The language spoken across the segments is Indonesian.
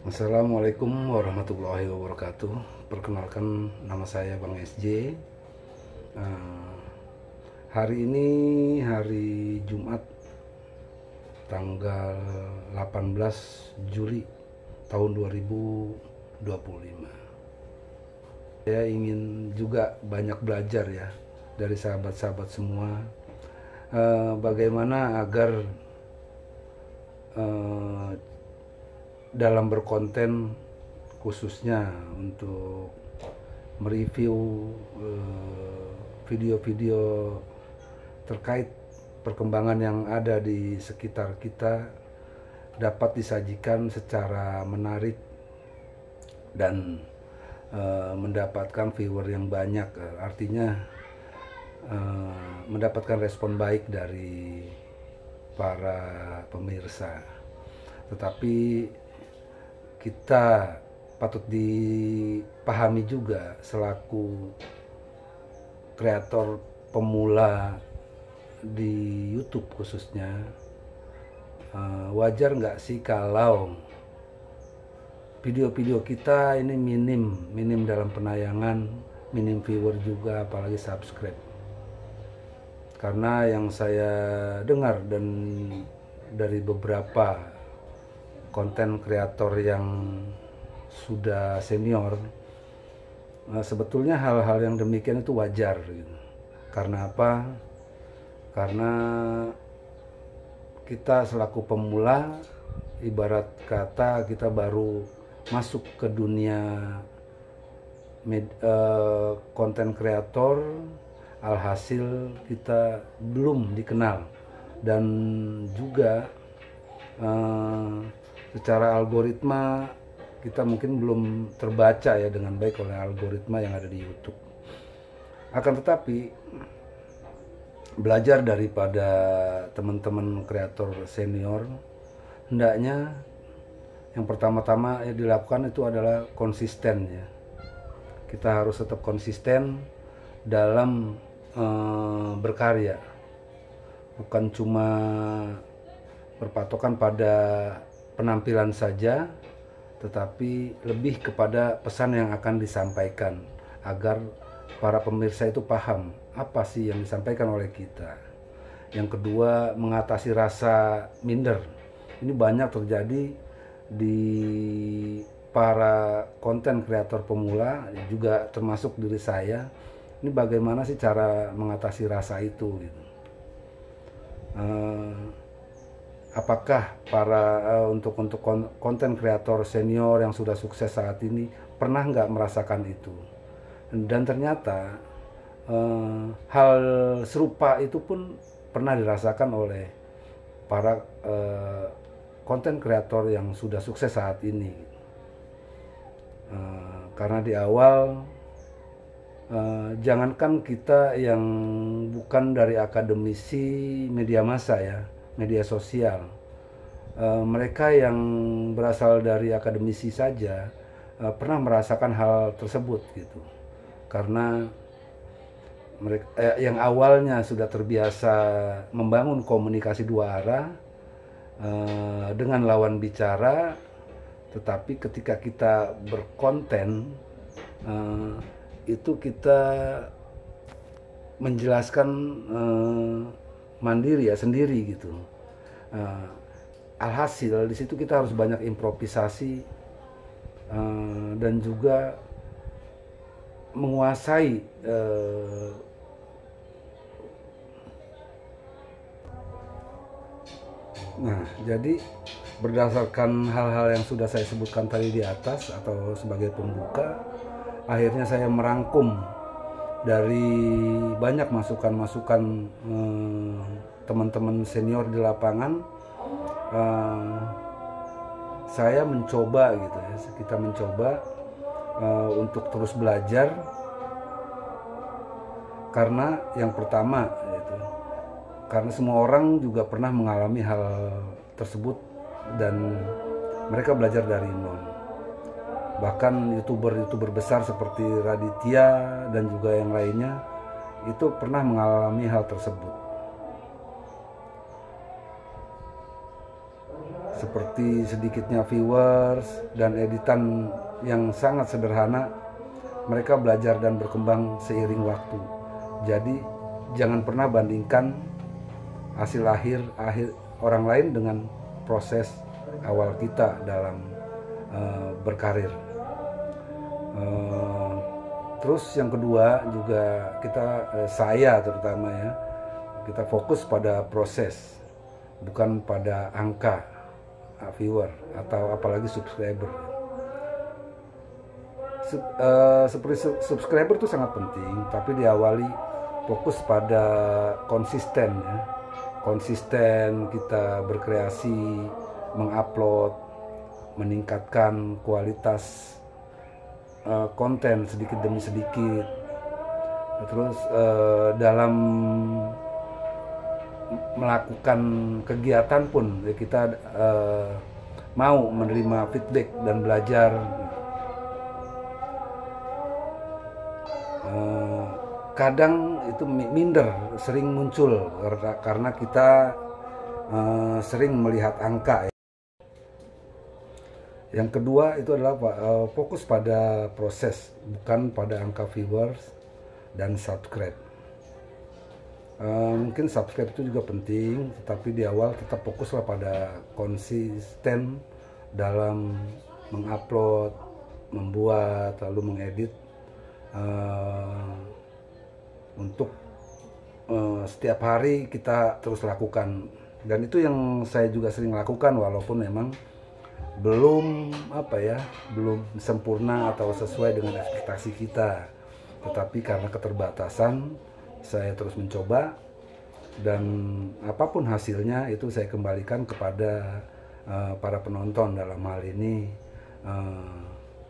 Assalamualaikum warahmatullahi wabarakatuh. Perkenalkan, nama saya Bang SJ. Hari ini hari Jumat tanggal 18 Juli tahun 2025. Saya ingin juga banyak belajar ya dari sahabat-sahabat semua, bagaimana agar dalam berkonten, khususnya untuk mereview video-video terkait perkembangan yang ada di sekitar kita, dapat disajikan secara menarik dan mendapatkan viewer yang banyak, artinya mendapatkan respon baik dari para pemirsa. Tetapi kita patut dipahami juga selaku kreator pemula di YouTube khususnya, wajar nggak sih kalau video-video kita ini minim dalam penayangan, minim viewer juga, apalagi subscribe. Karena yang saya dengar dan dari beberapa konten kreator yang sudah senior, sebetulnya hal-hal yang demikian itu wajar gitu. Karena apa? Karena kita selaku pemula, ibarat kata kita baru masuk ke dunia konten kreator, alhasil kita belum dikenal, dan juga secara algoritma kita mungkin belum terbaca ya dengan baik oleh algoritma yang ada di YouTube. Akan tetapi belajar daripada teman-teman kreator senior, hendaknya yang pertama-tama dilakukan itu adalah konsisten ya. Kita harus tetap konsisten dalam berkarya, bukan cuma berpatokan pada penampilan saja, tetapi lebih kepada pesan yang akan disampaikan agar para pemirsa itu paham apa sih yang disampaikan oleh kita. Yang kedua, mengatasi rasa minder. Ini banyak terjadi di para konten kreator pemula, juga termasuk diri saya. Ini bagaimana sih cara mengatasi rasa itu gitu. Apakah untuk konten kreator senior yang sudah sukses saat ini pernah nggak merasakan itu? Dan ternyata hal serupa itu pun pernah dirasakan oleh para konten kreator yang sudah sukses saat ini. Karena di awal, jangankan kita yang bukan dari akademisi media massa ya, media sosial, mereka yang berasal dari akademisi saja pernah merasakan hal tersebut gitu. Karena mereka yang awalnya sudah terbiasa membangun komunikasi dua arah dengan lawan bicara, tetapi ketika kita berkonten itu kita menjelaskan mandiri ya, sendiri gitu. Alhasil di situ kita harus banyak improvisasi dan juga menguasai jadi berdasarkan hal-hal yang sudah saya sebutkan tadi di atas atau sebagai pembuka, akhirnya saya merangkum dari banyak masukan-masukan teman-teman senior di lapangan. Saya mencoba gitu ya, kita mencoba untuk terus belajar, karena yang pertama gitu, karena semua orang juga pernah mengalami hal tersebut dan mereka belajar dari nol. Bahkan youtuber besar seperti Raditya dan juga yang lainnya itu pernah mengalami hal tersebut. Seperti sedikitnya viewers dan editan yang sangat sederhana, mereka belajar dan berkembang seiring waktu. Jadi jangan pernah bandingkan hasil akhir orang lain dengan proses awal kita dalam berkarir. Terus yang kedua juga saya terutama ya, kita fokus pada proses, bukan pada angka viewer atau apalagi subscriber. Seperti subscriber itu sangat penting, tapi diawali fokus pada konsisten ya. Konsisten kita berkreasi, mengupload, meningkatkan kualitas konten sedikit demi sedikit. Terus dalam melakukan kegiatan pun kita mau menerima feedback dan belajar. Kadang itu minder sering muncul karena kita sering melihat angka. Yang kedua itu adalah fokus pada proses, bukan pada angka viewers dan subscribe. Mungkin subscribe itu juga penting, tetapi di awal tetap fokuslah pada konsisten dalam mengupload, membuat, lalu mengedit untuk setiap hari kita terus lakukan. Dan itu yang saya juga sering lakukan, walaupun memang belum belum sempurna atau sesuai dengan ekspektasi kita, tetapi karena keterbatasan saya terus mencoba, dan apapun hasilnya itu saya kembalikan kepada para penonton, dalam hal ini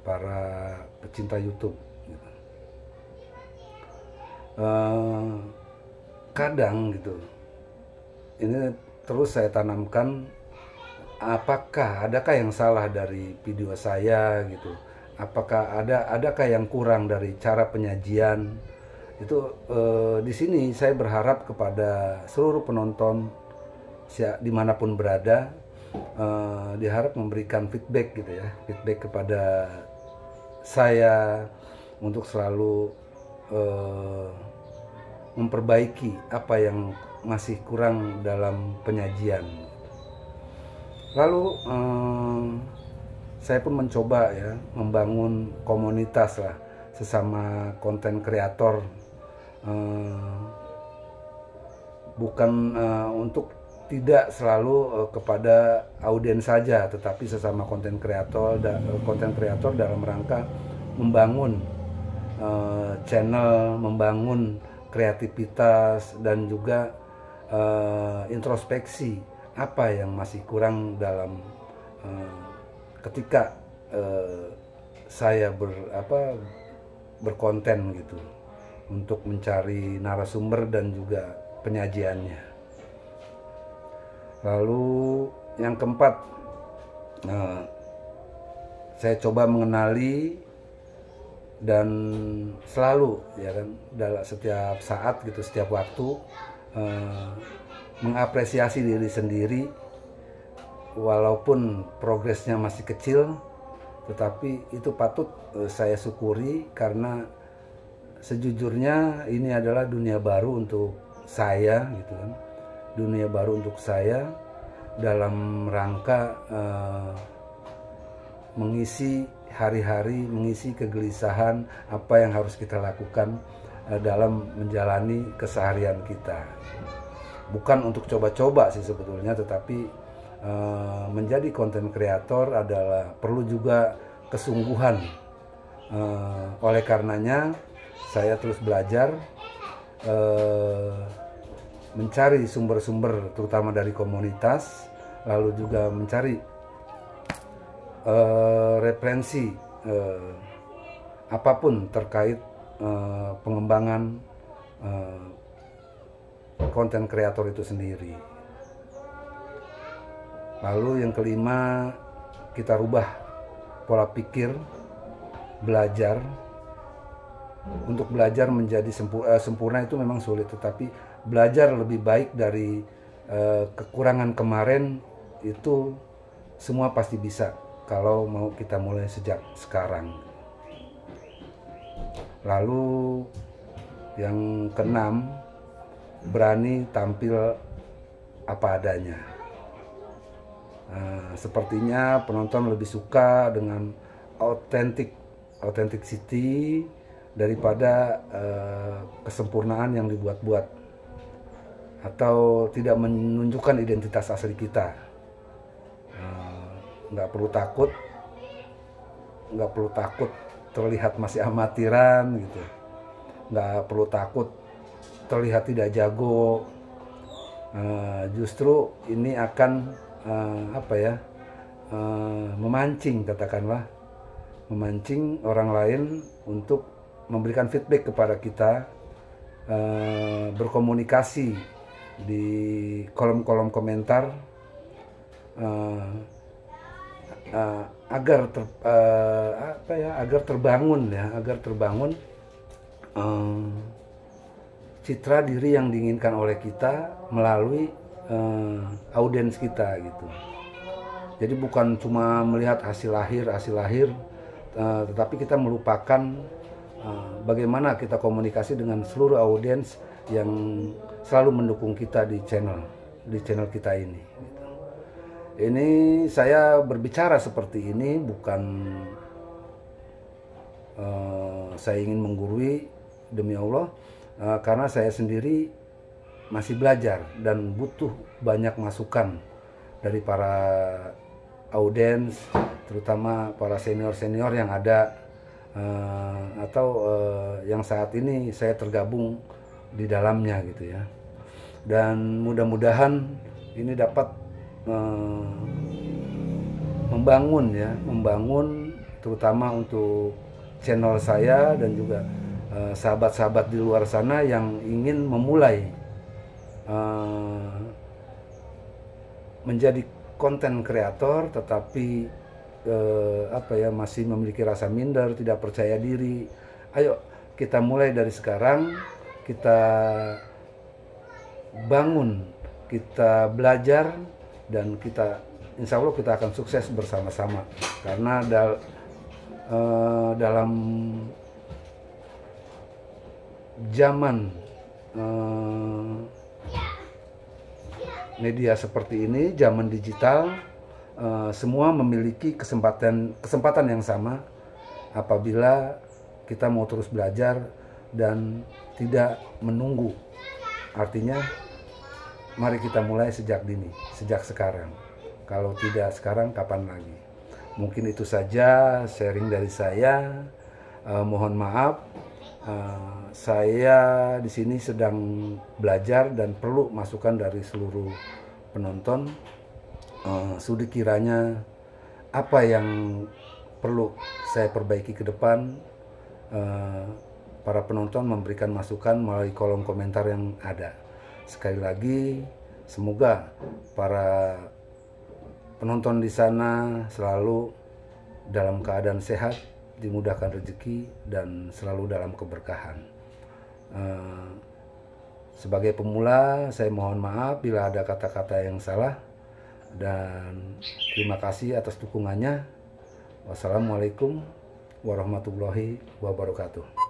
para pecinta YouTube. Kadang gitu, ini terus saya tanamkan, adakah yang salah dari video saya gitu? Apakah adakah yang kurang dari cara penyajian? Itu di sini saya berharap kepada seluruh penonton dimanapun berada, diharap memberikan feedback gitu ya, feedback kepada saya untuk selalu memperbaiki apa yang masih kurang dalam penyajian. Lalu saya pun mencoba ya membangun komunitas lah sesama konten kreator, bukan untuk tidak selalu kepada audiens saja, tetapi sesama konten kreator dalam rangka membangun channel, membangun kreativitas, dan juga introspeksi apa yang masih kurang dalam ketika saya berkonten gitu, untuk mencari narasumber dan juga penyajiannya. Lalu yang keempat, saya coba mengenali dan selalu ya kan, dalam setiap saat gitu, setiap waktu mengapresiasi diri sendiri, walaupun progresnya masih kecil, tetapi itu patut saya syukuri, karena sejujurnya ini adalah dunia baru untuk saya gitu kan, dunia baru untuk saya dalam rangka mengisi hari-hari, mengisi kegelisahan apa yang harus kita lakukan dalam menjalani keseharian kita. Bukan untuk coba-coba sih sebetulnya, tetapi menjadi konten kreator adalah perlu juga kesungguhan. Oleh karenanya saya terus belajar, mencari sumber-sumber terutama dari komunitas, lalu juga mencari referensi apapun terkait pengembangan konten kreator itu sendiri. Lalu yang kelima, kita rubah pola pikir, belajar Untuk belajar menjadi sempurna itu memang sulit, tetapi belajar lebih baik dari kekurangan kemarin itu semua pasti bisa kalau mau kita mulai sejak sekarang. Lalu yang keenam, berani tampil apa adanya. Sepertinya penonton lebih suka dengan authenticity daripada kesempurnaan yang dibuat-buat atau tidak menunjukkan identitas asli kita. Nggak perlu takut terlihat masih amatiran gitu, nggak perlu takut terlihat tidak jago. Justru ini akan memancing, katakanlah memancing orang lain untuk memberikan feedback kepada kita, berkomunikasi di kolom-kolom komentar, agar terbangun citra diri yang diinginkan oleh kita melalui audiens kita gitu. Jadi bukan cuma melihat hasil akhir, tetapi kita melupakan bagaimana kita komunikasi dengan seluruh audiens yang selalu mendukung kita di channel kita ini. Ini saya berbicara seperti ini bukan saya ingin menggurui, demi Allah, karena saya sendiri masih belajar dan butuh banyak masukan dari para audiens, terutama para senior-senior yang ada atau yang saat ini saya tergabung di dalamnya gitu ya. Dan mudah-mudahan ini dapat membangun terutama untuk channel saya dan juga sahabat-sahabat di luar sana yang ingin memulai menjadi konten kreator tetapi masih memiliki rasa minder, tidak percaya diri. Ayo kita mulai dari sekarang, kita bangun, kita belajar, dan insya Allah kita akan sukses bersama-sama. Karena dalam zaman media seperti ini, zaman digital, semua memiliki kesempatan yang sama apabila kita mau terus belajar dan tidak menunggu. Artinya mari kita mulai sejak dini, sejak sekarang. Kalau tidak sekarang, kapan lagi? Mungkin itu saja sharing dari saya. Mohon maaf, saya di sini sedang belajar dan perlu masukan dari seluruh penonton. Sudi kiranya apa yang perlu saya perbaiki ke depan, para penonton memberikan masukan melalui kolom komentar yang ada. Sekali lagi, semoga para penonton di sana selalu dalam keadaan sehat, dimudahkan rezeki, dan selalu dalam keberkahan. Sebagai pemula, saya mohon maaf bila ada kata-kata yang salah, dan terima kasih atas dukungannya. Wassalamualaikum warahmatullahi wabarakatuh.